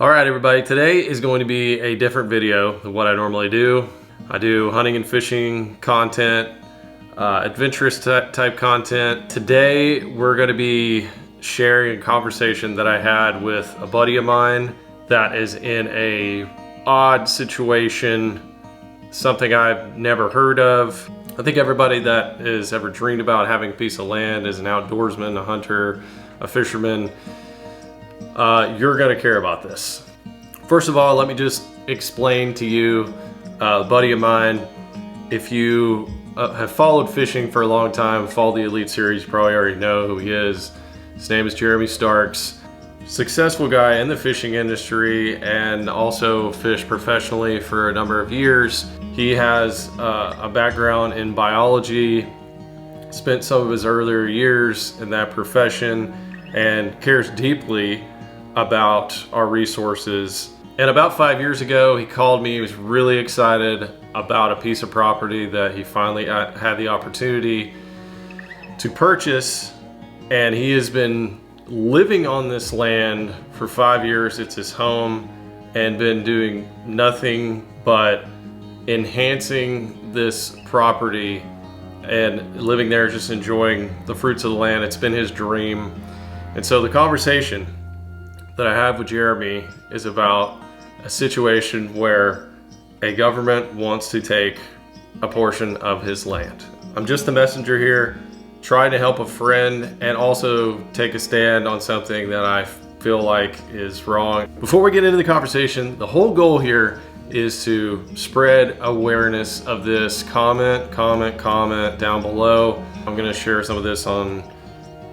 All right, everybody, today is going to be a different video than what I normally do. I do hunting and fishing content, adventurous type content. Today, we're going to be sharing a conversation that I had with a buddy of mine that is in a odd situation, something I've never heard of. I think everybody that has ever dreamed about having a piece of land is an outdoorsman, a hunter, a fisherman. You're going to care about this. First of all, let me just explain to you, a buddy of mine, if you have followed fishing for a long time, followed the Elite Series, you probably already know who he is. His name is Jeremy Starks. Successful guy in the fishing industry and also fished professionally for a number of years. He has a background in biology, spent some of his earlier years in that profession, and cares deeply about our resources. And about 5 years ago, he called me. He was really excited about a piece of property that he finally had the opportunity to purchase. And he has been living on this land for 5 years. It's his home, and been doing nothing but enhancing this property and living there, just enjoying the fruits of the land. It's been his dream. And so the conversation that I have with Jeremy is about a situation where a government wants to take a portion of his land. I'm just the messenger here, trying to help a friend and also take a stand on something that I feel like is wrong. Before we get into the conversation, the whole goal here is to spread awareness of this. Comment down below. I'm gonna share some of this on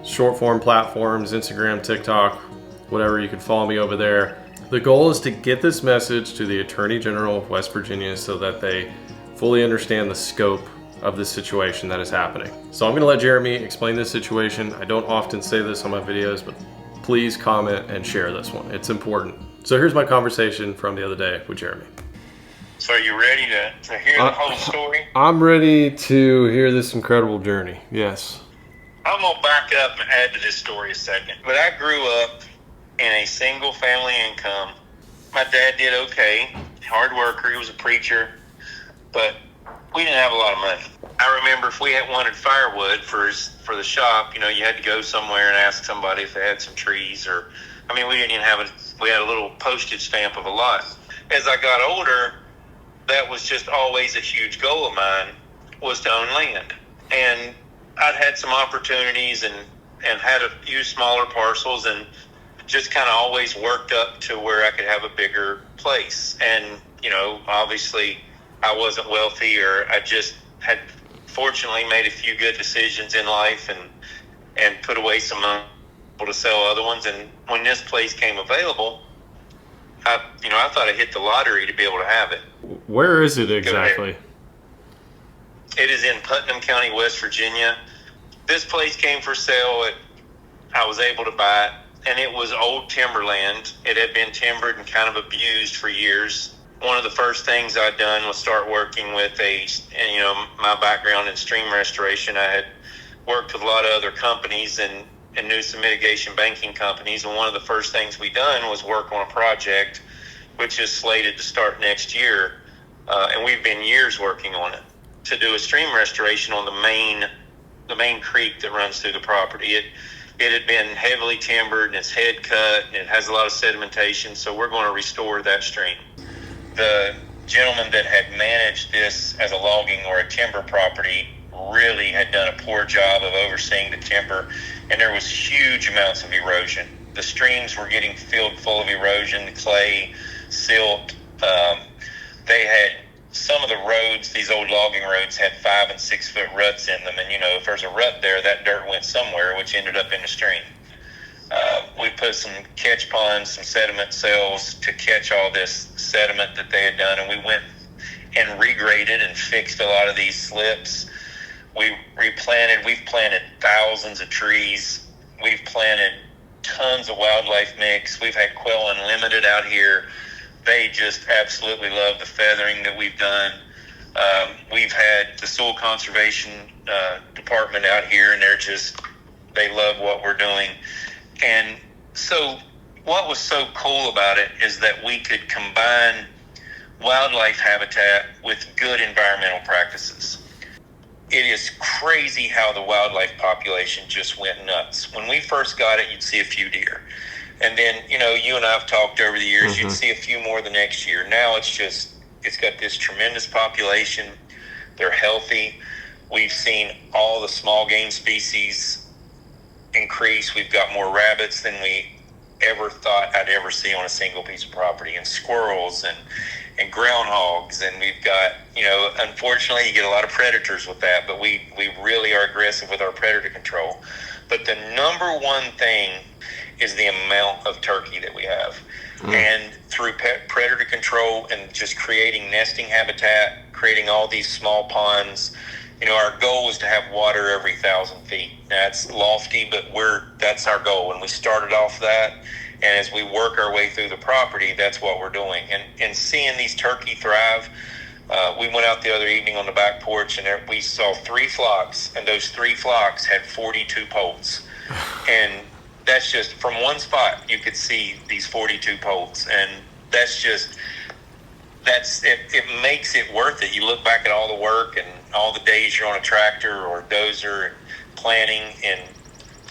short form platforms, Instagram, TikTok, whatever. You can follow me over there. The goal is to get this message to the Attorney General of West Virginia so that they fully understand the scope of this situation that is happening. So I'm gonna let Jeremy explain this situation. I don't often say this on my videos, but please comment and share this one. It's important. So here's my conversation from the other day with Jeremy. So are you ready to hear the whole story? I'm ready to hear this incredible journey, yes. I'm gonna back up and add to this story a second. But I grew up in a single family income. My dad did okay, hard worker, he was a preacher, but we didn't have a lot of money. I remember if we had wanted firewood for the shop, you know, you had to go somewhere and ask somebody if they had some trees, or, I mean, we didn't even have we had a little postage stamp of a lot. As I got older, that was just always a huge goal of mine, was to own land. And I'd had some opportunities and had a few smaller parcels, and just kind of always worked up to where I could have a bigger place. And, you know, obviously I wasn't wealthy, or I just had fortunately made a few good decisions in life and put away some money to sell other ones. And when this place came available, I thought I hit the lottery to be able to have it. Where is it exactly? It is in Putnam County, West Virginia. This place came for sale. I was able to buy it, and it was old timberland. It had been timbered and kind of abused for years. One of the first things I'd done was start working with my background in stream restoration. I had worked with a lot of other companies and knew some mitigation banking companies. And one of the first things we done was work on a project which is slated to start next year. And we've been years working on it, to do a stream restoration on the main creek that runs through the property. It had been heavily timbered, and it's head cut, and it has a lot of sedimentation, so we're going to restore that stream. The gentleman that had managed this as a logging or a timber property really had done a poor job of overseeing the timber, and there was huge amounts of erosion. The streams were getting filled full of erosion, clay, silt. They had some of the roads, these old logging roads, had 5 and 6 foot ruts in them. And, you know, if there's a rut there, that dirt went somewhere, which ended up in the stream. We put some catch ponds, some sediment cells to catch all this sediment that they had done. And we went and regraded and fixed a lot of these slips. We've planted thousands of trees. We've planted tons of wildlife mix. We've had quail unlimited out here. They just absolutely love the feathering that we've done. We've had the soil conservation department out here, and they love what we're doing. And so what was so cool about it is that we could combine wildlife habitat with good environmental practices. It is crazy how the wildlife population just went nuts. When we first got it, you'd see a few deer. And then, you know, you and I have talked over the years, you'd see a few more the next year. Now it's got this tremendous population. They're healthy. We've seen all the small game species increase. We've got more rabbits than we ever thought I'd ever see on a single piece of property, and squirrels and groundhogs. And we've got, you know, unfortunately you get a lot of predators with that, but we really are aggressive with our predator control. But the number one thing is the amount of turkey that we have. And through predator control and just creating nesting habitat, creating all these small ponds, you know, our goal is to have water every 1,000 feet. That's lofty, but that's our goal. And we started off that, and as we work our way through the property, that's what we're doing. And seeing these turkey thrive, we went out the other evening on the back porch, and we saw 3 flocks, and those 3 flocks had 42 poults. And that's just from one spot, you could see these 42 poults, and it makes it worth it. You look back at all the work and all the days you're on a tractor or a dozer and planning, and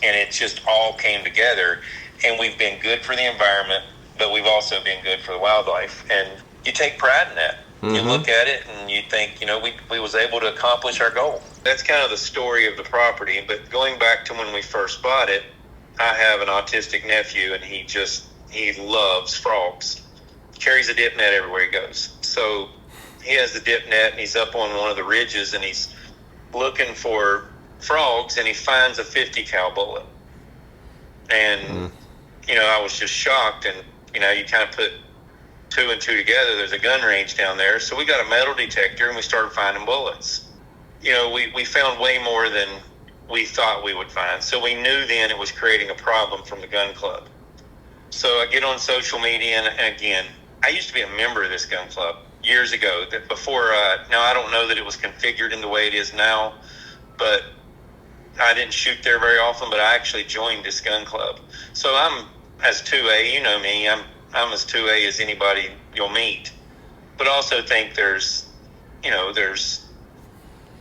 it just all came together. And we've been good for the environment, but we've also been good for the wildlife. And you take pride in that. You look at it and you think, you know, we was able to accomplish our goal. That's kind of the story of the property. But going back to when we first bought it, I have an autistic nephew, and he loves frogs. Carries a dip net everywhere he goes. So he has the dip net, and he's up on one of the ridges, and he's looking for frogs, and he finds a 50 cal bullet. And, you know, I was just shocked. And, you know, you kind of put 2 and 2 together. There's a gun range down there. So we got a metal detector, and we started finding bullets. You know, we found way more than we thought we would find. So we knew then it was creating a problem from the gun club. So I get on social media, and again, I used to be a member of this gun club years ago. That before, now I don't know that it was configured in the way it is now, but I didn't shoot there very often. But I actually joined this gun club. So I'm as 2A. You know me. I'm as 2A as anybody you'll meet. But also think there's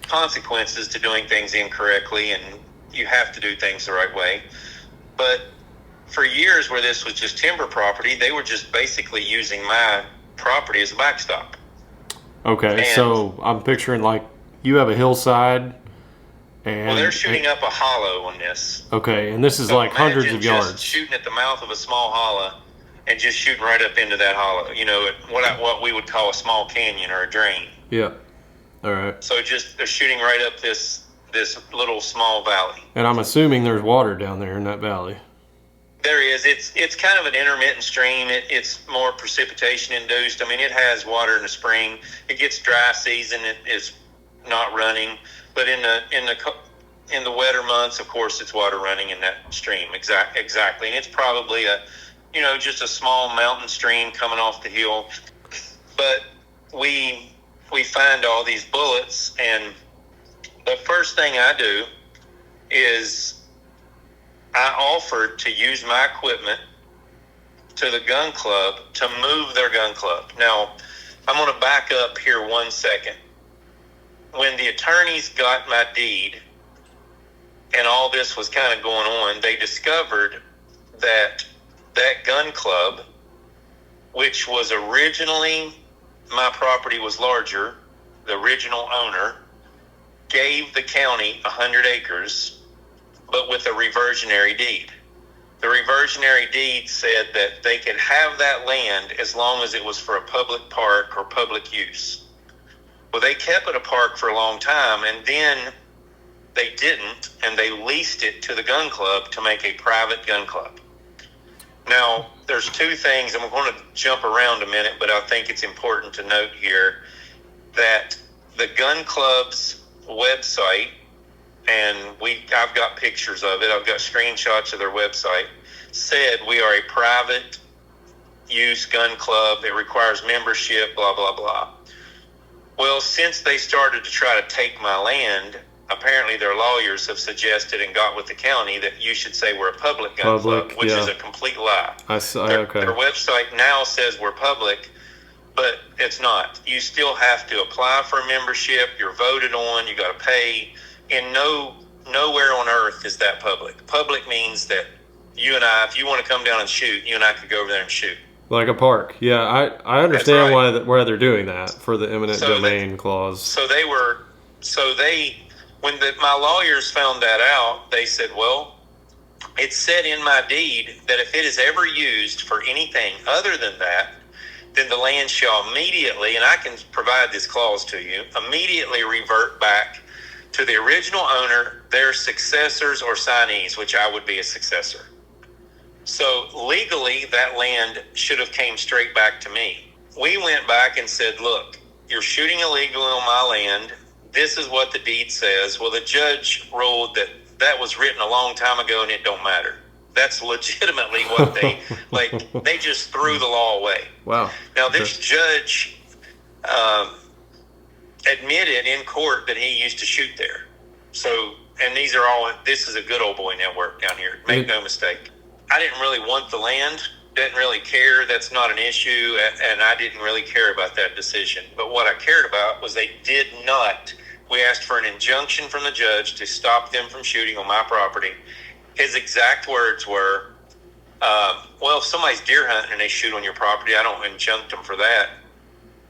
consequences to doing things incorrectly, and you have to do things the right way. But for years, where this was just timber property, they were just basically using my property as a backstop. Okay, so I'm picturing like you have a hillside, and well, they're shooting up a hollow on this. Okay, and this is So like hundreds of just yards. shooting at the mouth of a small hollow, and just shooting right up into that hollow. You know, what we would call a small canyon or a drain. Yeah. All right. So they're shooting right up this little small valley. And I'm assuming there's water down there in that valley. There is. It's kind of an intermittent stream. It's more precipitation induced. I mean, it has water in the spring. It gets dry season. It is not running. But in the wetter months, of course, it's water running in that stream. Exactly. And it's probably just a small mountain stream coming off the hill. But we find all these bullets, and the first thing I do is I offered to use my equipment to the gun club to move their gun club. Now, I'm going to back up here 1 second. When the attorneys got my deed and all this was kind of going on, they discovered that gun club, which was originally, my property was larger, the original owner gave the county 100 acres, but with a reversionary deed. The reversionary deed said that they could have that land as long as it was for a public park or public use. Well, they kept it a park for a long time, and then they didn't, and they leased it to the gun club to make a private gun club. Now, there's 2 things, and we're going to jump around a minute, but I think it's important to note here that the gun club's website, and I've got pictures of it, I've got screenshots of their website, said we are a private use gun club. It requires membership, blah, blah, blah. Well, since they started to try to take my land, apparently their lawyers have suggested and got with the county that you should say we're a public gun club, which is a complete lie. Their website now says we're public, but it's not. You still have to apply for a membership. You're voted on. You got to pay. And nowhere on earth is that public. Public means that you and I, if you want to come down and shoot, you and I could go over there and shoot. Like a park. Yeah, I understand why they're doing that for the eminent domain clause. When my lawyers found that out, they said, well, it's said in my deed that if it is ever used for anything other than that, then the land shall immediately, and I can provide this clause to you, immediately revert back to the original owner, their successors or signees, which I would be a successor. So legally, that land should have came straight back to me. We went back and said, look, you're shooting illegally on my land. This is what the deed says. Well, the judge ruled that was written a long time ago and it don't matter. That's legitimately what they just threw the law away. Wow. Now, this judge admitted in court that he used to shoot there. So, and this is a good old boy network down here. Make no mistake. I didn't really want the land, didn't really care. That's not an issue, and I didn't really care about that decision. But what I cared about was they did not. We asked for an injunction from the judge to stop them from shooting on my property. His exact words were, well, if somebody's deer hunting and they shoot on your property, I don't injunct them for that.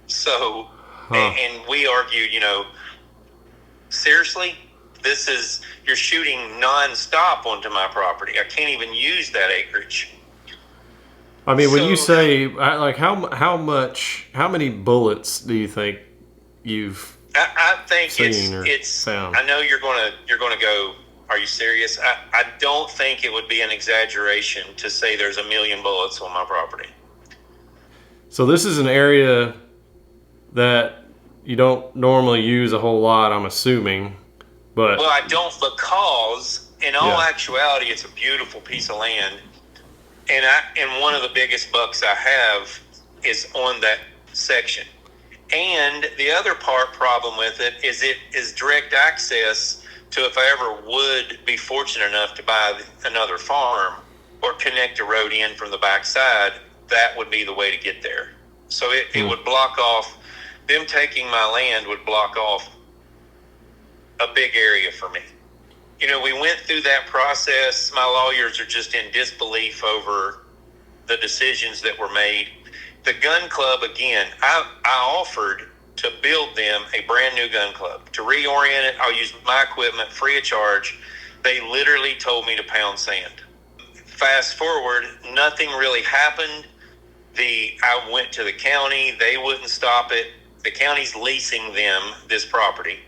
So, and we argued, seriously? You're shooting nonstop onto my property. I can't even use that acreage. I mean, when you say, like, how many bullets do you think you've I think seen or found? I know you're gonna go, are you serious? I don't think it would be an exaggeration to say there's 1 million bullets on my property. So this is an area that you don't normally use a whole lot, I'm assuming. But well, I don't, because in all actuality, it's a beautiful piece of land. And one of the biggest bucks I have is on that section. And the other problem with it is direct access to, if I ever would be fortunate enough to buy another farm or connect a road in from the backside, that would be the way to get there. So it would block off, them taking my land would block off a big area for me. We went through that process. My lawyers are just in disbelief over the decisions that were made. The gun club, again, I offered to build them a brand new gun club. To reorient it, I'll use my equipment free of charge. They literally told me to pound sand. Fast forward, nothing really happened. I went to the county. They wouldn't stop it. The county's leasing them this property.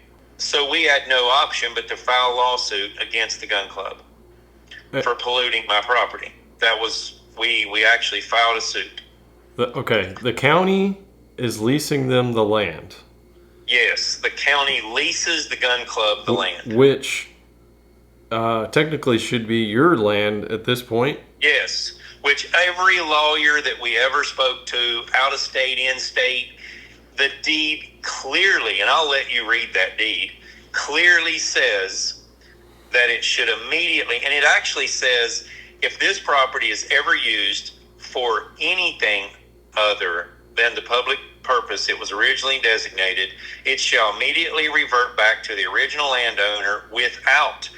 So we had no option but to file a lawsuit against the gun club for polluting my property. That was, we actually filed a suit. The county is leasing them the land. Yes, the county leases the gun club the land. Which technically should be your land at this point. Yes, which every lawyer that we ever spoke to, out of state, in state, the deed clearly, and I'll let you read that deed, clearly says that it should immediately, and it actually says if this property is ever used for anything other than the public purpose it was originally designated, it shall immediately revert back to the original landowner without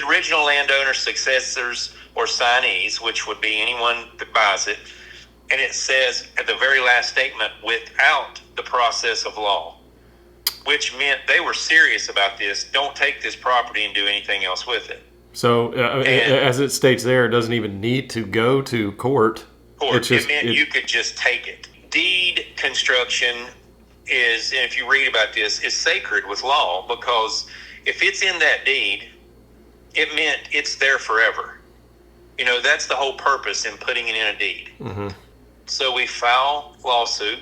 original landowner, successors, or signees, which would be anyone that buys it. And it says at the very last statement, without the process of law, which meant they were serious about this. Don't take this property and do anything else with it. So, as it states there, it doesn't even need to go to court. It meant you could just take it. Deed construction is, and if you read about this, is sacred with law, because if it's in that deed, it meant it's there forever. That's the whole purpose in putting it in a deed. Mm-hmm. So we file lawsuit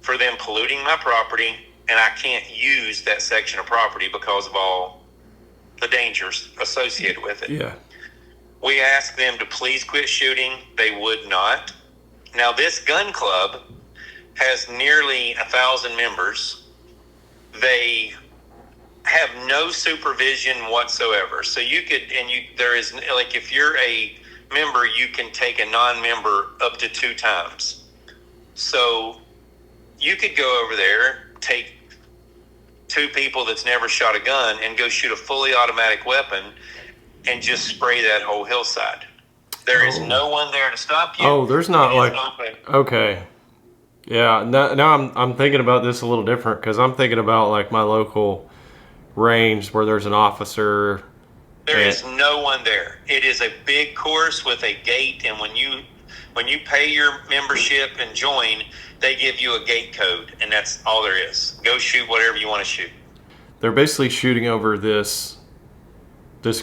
for them polluting my property, and I can't use that section of property because of all the dangers associated with it. Yeah. We asked them to please quit shooting. They would not. Now, this gun club has nearly 1,000 members. They have no supervision whatsoever. So you could, there is, like, if you're a member, you can take a non-member up to 2 times. So you could go over there, take 2 people that's never shot a gun and go shoot a fully automatic weapon and just spray that whole hillside. There is no one there to stop you. Oh, there's not, like, open. Okay. Yeah, now I'm thinking about this a little different, because I'm thinking about, like, my local range where there's an officer. There is no one there. It is a big course with a gate, and when you pay your membership and join, they give you a gate code, and that's all there is. Go shoot whatever you want to shoot. They're basically shooting over this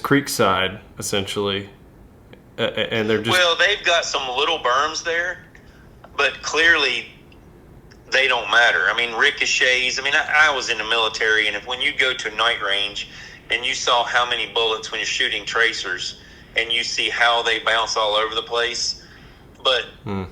creek side, essentially, and they're just... Well, they've got some little berms there, but clearly they don't matter. I mean, ricochets. I mean, I was in the military, and when you go to a night range and you saw how many bullets when you're shooting tracers, and you see how they bounce all over the place. But,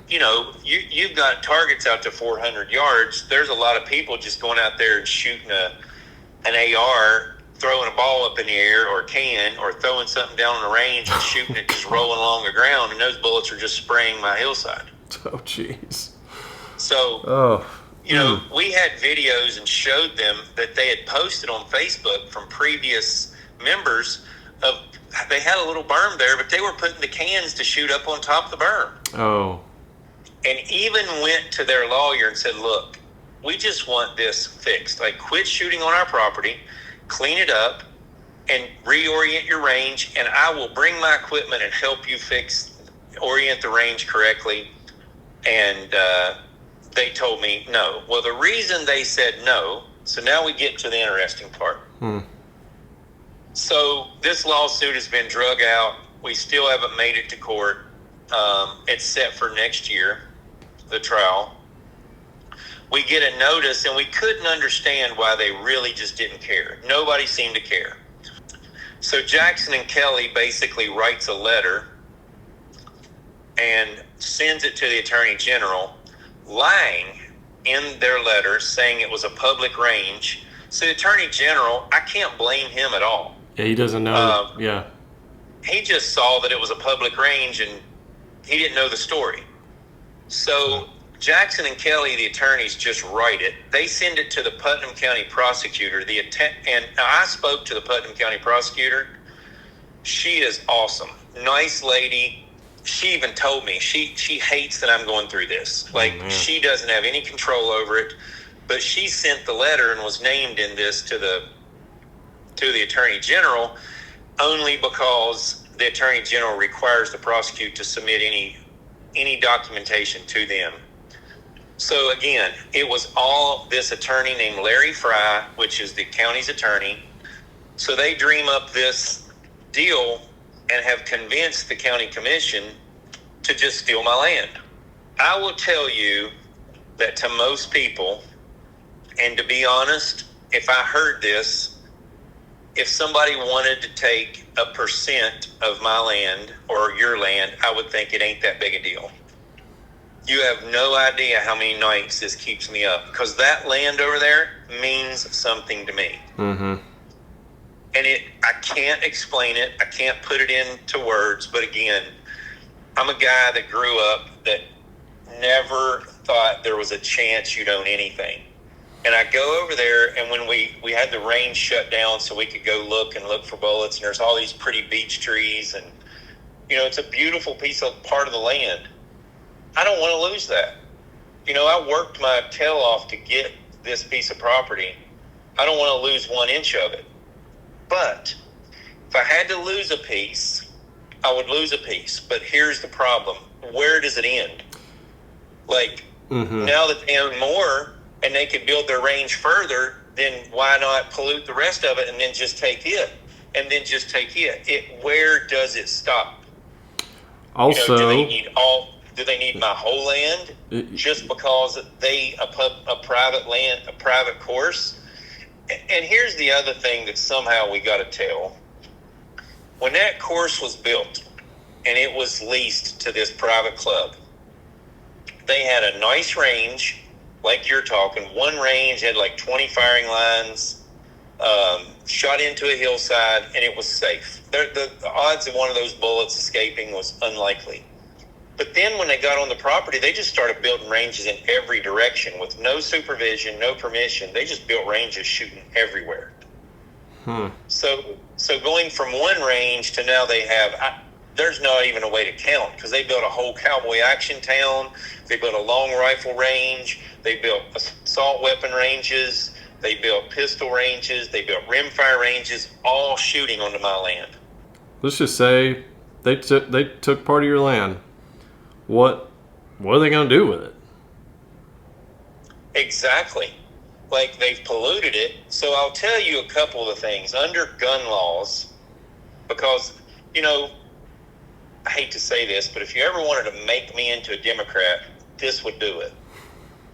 you know, you've got targets out to 400 yards. There's a lot of people just going out there and shooting an AR, throwing a ball up in the air, or throwing something down on the range and shooting it just rolling along the ground, and those bullets are just spraying my hillside. Oh, jeez. So, you know, we had videos and showed them that they had posted on Facebook from previous members of, they had a little berm there, but they were putting the cans to shoot up on top of the berm. Oh. And even went to their lawyer and said, look, we just want this fixed. Like, quit shooting on our property, clean it up, and reorient your range, and I will bring my equipment and help you orient the range correctly. And they told me no. Well, the reason they said no, so now we get to the interesting part. So this lawsuit has been drug out. We still haven't made it to court. It's set for next year, the trial. We get a notice, and we couldn't understand why they really just didn't care. Nobody seemed to care. So Jackson and Kelly basically writes a letter and sends it to the Attorney General, lying in their letter, saying it was a public range. So the Attorney General, I can't blame him at all. Yeah, he doesn't know. He just saw that it was a public range, and he didn't know the story. So Jackson and Kelly, the attorneys, just write it. They send it to the Putnam County prosecutor. And I spoke to the Putnam County prosecutor. She is awesome. Nice lady. She even told me she hates that I'm going through this. Like, she doesn't have any control over it. But she sent the letter and was named in this to the Attorney General only because the Attorney General requires the prosecutor to submit any documentation to them. So again, it was all this attorney named Larry Fry, which is the county's attorney. So they dream up this deal and have convinced the county commission to just steal my land. I will tell you that to most people, and to be honest, if I heard this, if somebody wanted to take 1% of my land or your land, I would think it ain't that big a deal. You have no idea how many nights this keeps me up, because that land over there means something to me. And I can't explain it. I can't put it into words. But again, I'm a guy that grew up that never thought there was a chance you'd own anything. And I go over there, and when we had the range shut down so we could go look for bullets, and there's all these pretty beech trees, and, you know, it's a beautiful part of the land. I don't want to lose that. You know, I worked my tail off to get this piece of property. I don't want to lose 1 inch of it. But if I had to lose a piece, I would lose a piece. But here's the problem. Where does it end? Like, now that they own more and they could build their range further, then why not pollute the rest of it and then just take it? And then just take it. Where does it stop? Also, you know, do they need my whole land just because a private course? And here's the other thing that somehow we got to tell. When that course was built and it was leased to this private club, they had a nice range, like you're talking. One range had like 20 firing lines. shot into a hillside, and it was safe. The odds of one of those bullets escaping was unlikely. But then when they got on the property, they just started building ranges in every direction with no supervision, no permission. They just built ranges shooting everywhere. So going from one range to now they have, there's not even a way to count, because they built a whole cowboy action town. They built a long rifle range. They built assault weapon ranges. They built pistol ranges. They built rimfire ranges, all shooting onto my land. Let's just say they took part of your land. What are they going to do with it? Exactly. Like, they've polluted it. So I'll tell you a couple of things. Under gun laws, because, you know, I hate to say this, but if you ever wanted to make me into a Democrat, this would do it.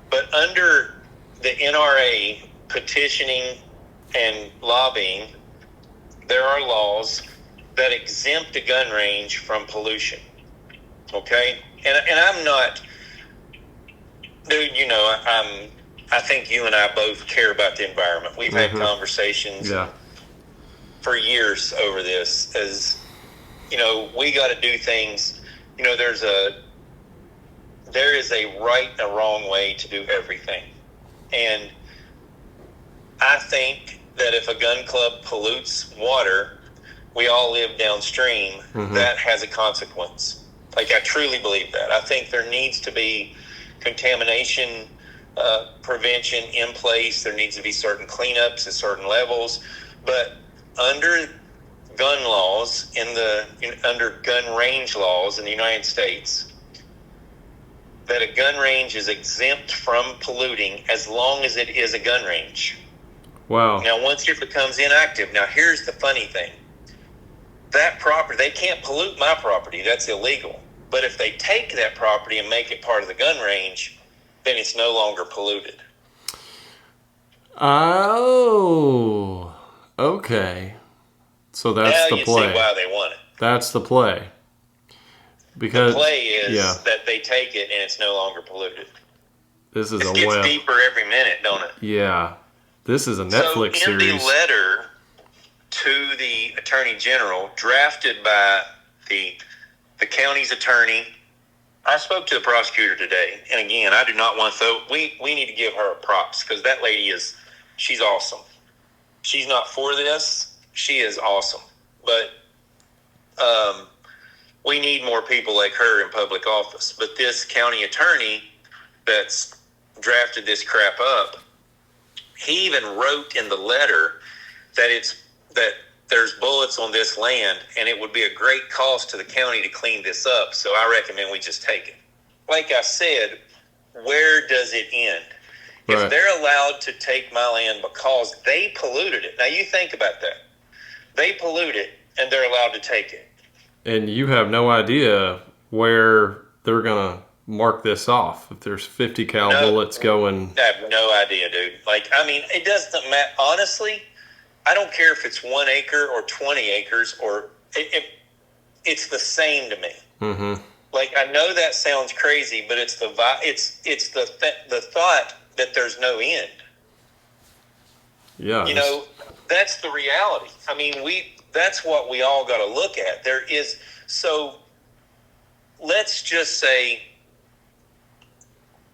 But under the NRA petitioning and lobbying, there are laws that exempt a gun range from pollution. Okay? And I'm not, dude, you know, I think you and I both care about the environment. We've had conversations for years over this, as, you know, we got to do things. You know, there is a right and a wrong way to do everything. And I think that if a gun club pollutes water, we all live downstream, that has a consequence. Like, I truly believe that. I think there needs to be contamination prevention in place. There needs to be certain cleanups at certain levels. But under gun laws, under gun range laws in the United States, that a gun range is exempt from polluting as long as it is a gun range. Wow. Now, once it becomes inactive, now here's the funny thing. That property, they can't pollute my property. That's illegal. But if they take that property and make it part of the gun range, then it's no longer polluted. Oh, okay. So that's now the play. Now you see why they want it. That's the play. Because the play is that they take it and it's no longer polluted. This is it gets deeper every minute, don't it? Yeah. This is a Netflix series. In the letter to the Attorney General, drafted by the county's attorney, I spoke to the prosecutor today, and again, I do not want to we need to give her props, because that lady she's awesome. She's not for this. She is awesome. But we need more people like her in public office. But this county attorney that's drafted this crap up, he even wrote in the letter that there's bullets on this land, and it would be a great cost to the county to clean this up, so I recommend we just take it. Like I said, where does it end? Right. If they're allowed to take my land because they polluted it. Now, you think about that. They pollute it, and they're allowed to take it. And you have no idea where they're going to mark this off. If there's 50 cal bullets going... I have no idea, dude. Like, I mean, it doesn't matter. Honestly, I don't care if it's 1 acre or 20 acres, or it's the same to me. Mm-hmm. Like, I know that sounds crazy, but it's the thought that there's no end. Yeah. You know, that's the reality. I mean, that's what we all got to look at. So let's just say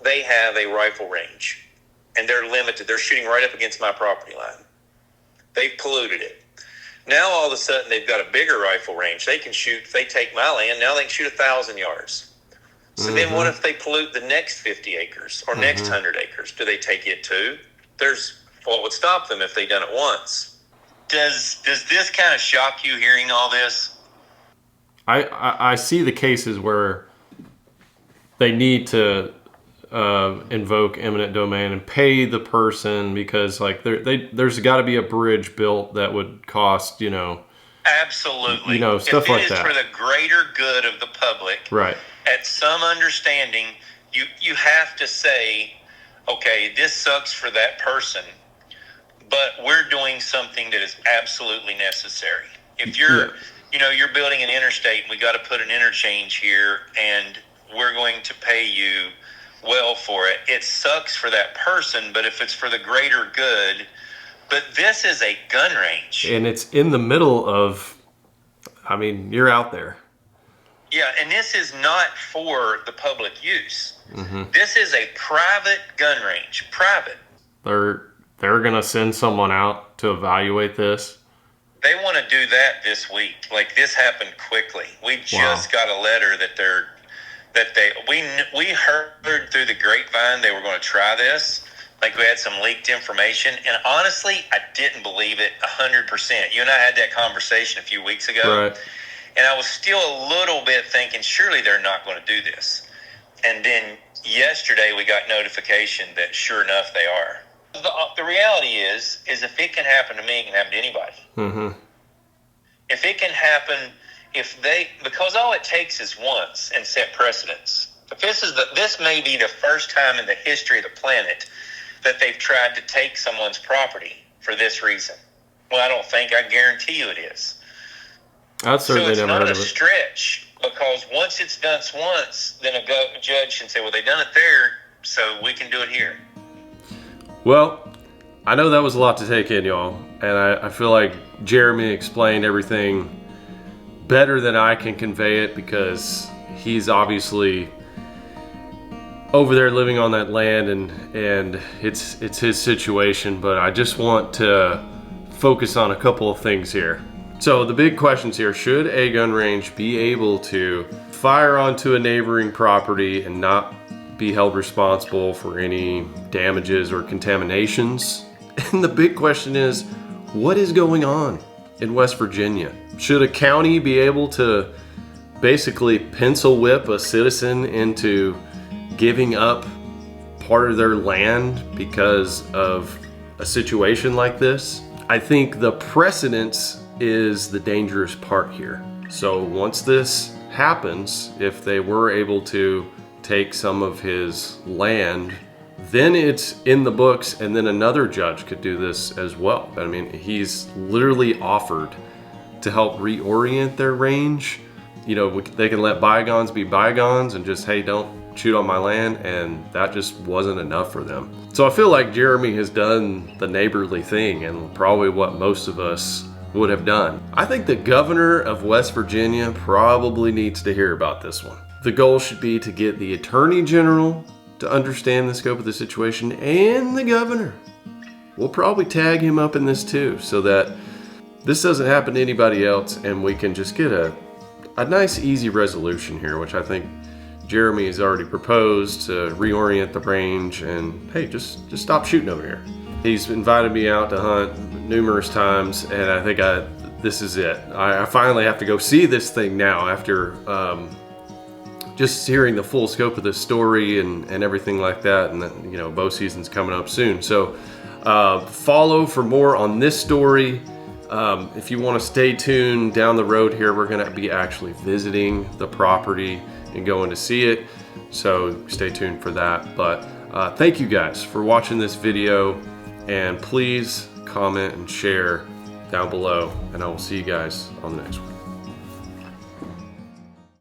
they have a rifle range and they're limited. They're shooting right up against my property line. They've polluted it. Now all of a sudden they've got a bigger rifle range. They can shoot, if they take my land, now they can shoot 1,000 yards. So then what if they pollute the next 50 acres or next 100 acres? Do they take it too? What would stop them if they done it once? Does this kind of shock you hearing all this? I see the cases where they need to invoke eminent domain and pay the person, because like there's got to be a bridge built that would cost, absolutely, stuff like that. If it is for the greater good of the public, right? At some understanding, you have to say, okay, this sucks for that person, but we're doing something that is absolutely necessary. If you're you're building an interstate and we got to put an interchange here and we're going to pay you well for it. It sucks for that person, but if it's for the greater good, But this is a gun range. And it's in the middle of, I mean, you're out there. Yeah, and this is not for the public use. This is a private gun range. Private. They're gonna send someone out to evaluate this. They want to do that this week. Like, this happened quickly. We just got a letter we heard through the grapevine they were going to try this. Like, we had some leaked information, and honestly, I didn't believe it 100%. You and I had that conversation a few weeks ago, Right. and I was still a little bit thinking, surely they're not going to do this. And then yesterday we got notification that sure enough they are. The reality is if it can happen to me, it can happen to anybody. If it can happen, because all it takes is once and set precedents. If this may be the first time in the history of the planet that they've tried to take someone's property for this reason. Well, I guarantee you it is. I've certainly never heard of it. So it's not a stretch, because once it's done once, then a judge can say, well, they done it there, so we can do it here. Well, I know that was a lot to take in, y'all, and I feel like Jeremy explained everything better than I can convey it, because he's obviously over there living on that land, and it's his situation. But I just want to focus on a couple of things here. So the big questions here: should a gun range be able to fire onto a neighboring property and not be held responsible for any damages or contaminations? And the big question is, what is going on in West Virginia? Should a county be able to basically pencil whip a citizen into giving up part of their land because of a situation like this? I think the precedence is the dangerous part here. So once this happens, if they were able to take some of his land, then it's in the books, and then another judge could do this as well. I mean, he's literally offered to help reorient their range. You know, they can let bygones be bygones and just, hey, don't shoot on my land, and that just wasn't enough for them. So I feel like Jeremy has done the neighborly thing, and probably what most of us would have done. I think the governor of West Virginia probably needs to hear about this one. The goal should be to get the attorney general to understand the scope of the situation, and the governor. We'll probably tag him up in this too, so that this doesn't happen to anybody else, and we can just get a nice easy resolution here, which I think Jeremy has already proposed, to reorient the range and, hey, just stop shooting over here. He's invited me out to hunt numerous times, and I think this is it. I finally have to go see this thing now after just hearing the full scope of the story and everything like that. And you know, bow season's coming up soon. So follow for more on this story. If you want to stay tuned down the road here, we're going to be actually visiting the property and going to see it. So stay tuned for that. But thank you guys for watching this video, and please comment and share down below, and I will see you guys on the next one.